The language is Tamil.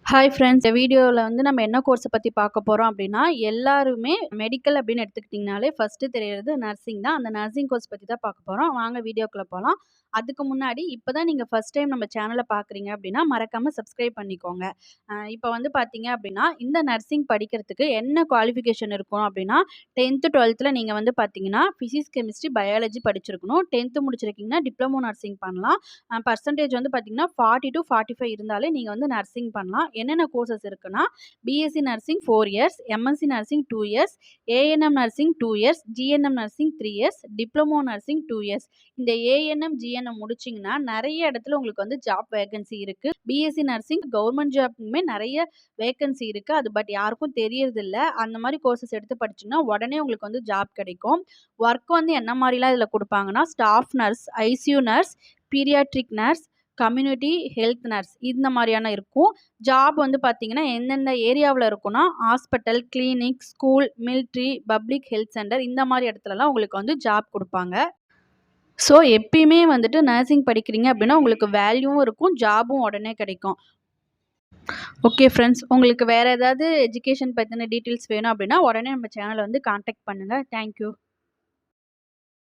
Hi friends. இந்த வீடியோவில் நம்ம என்ன கோர்ஸை பற்றி பார்க்க போகிறோம் அப்படின்னா, எல்லாருமே மெடிக்கல் அப்படின்னு எடுத்துக்கிட்டிங்கனாலே ஃபஸ்ட்டு தெரியறது நர்சிங் தான். அந்த நர்சிங் கோர்ஸ் பற்றி தான் பார்க்க போகிறோம். வாங்க வீடியோக்குள்ளே போகலாம். அதுக்கு முன்னாடி இப்போ தான் நீங்கள் ஃபஸ்ட் டைம் நம்ம சேனலை பார்க்குறீங்க அப்படின்னா மறக்காமல் சப்ஸ்கிரைப் பண்ணிக்கோங்க. இப்போ பார்த்தீங்க அப்படின்னா, இந்த நர்சிங் படிக்கிறதுக்கு என்ன குவாலிஃபிகேஷன் இருக்கணும் அப்படின்னா, 10th 12th நீங்கள் பார்த்தீங்கன்னா ஃபிசிக்ஸ், கெமிஸ்ட்ரி, பயாலஜி படிச்சிருக்கணும். 10th முடிச்சிருக்கீங்கன்னா டிப்ளமோ நர்சிங் பண்ணலாம். பர்சன்டேஜ் பார்த்தீங்கன்னா 40 to 45 இருந்தாலே நீங்கள் நர்சிங் பண்ணலாம். என்னென்ன கோர்சஸ் இருக்குன்னா, BSc nursing 4 years, MSc nursing 2 years, ANM nursing 2 years, GNM nursing 3 years, diploma nursing 2 years. இந்த ஏஎன்எம், ஜிஎன்எம் முடிச்சிங்கன்னா நிறைய இடத்துல உங்களுக்கு ஜாப் வேகன்சி இருக்கு. பிஎஸ்சி நர்சிங் கவர்மெண்ட் ஜாப்க்குமே நிறைய வேகன்சி இருக்கு. அது பட் யாருக்கும் தெரியறதில்ல. அந்த மாதிரி கோர்சஸ் எடுத்து படிச்சீங்கன்னா உடனே உங்களுக்கு ஜாப் கிடைக்கும். ஒர்க் என்ன மாதிரிலாம் இதில் கொடுப்பாங்கன்னா, staff nurse, ICU nurse, paediatric nurse, community health nurse இந்த மாதிரியான இருக்கும். ஜாப் பார்த்தீங்கன்னா எந்தெந்த ஏரியாவில் இருக்குன்னா, hospital, clinic, school, military, public health centre இந்த மாதிரி இடத்துலலாம் உங்களுக்கு ஜாப் கொடுப்பாங்க. ஸோ எப்பயுமே நர்சிங் படிக்கிறீங்க அப்படின்னா உங்களுக்கு வேல்யூவும் இருக்கும், ஜாபும் உடனே கிடைக்கும். ஓகே ஃப்ரெண்ட்ஸ், உங்களுக்கு வேறு ஏதாவது எஜுகேஷன் பற்றின டீட்டெயில்ஸ் வேணும் அப்படின்னா உடனே நம்ம சேனலை கான்டாக்ட் பண்ணுங்கள். தேங்க்யூ.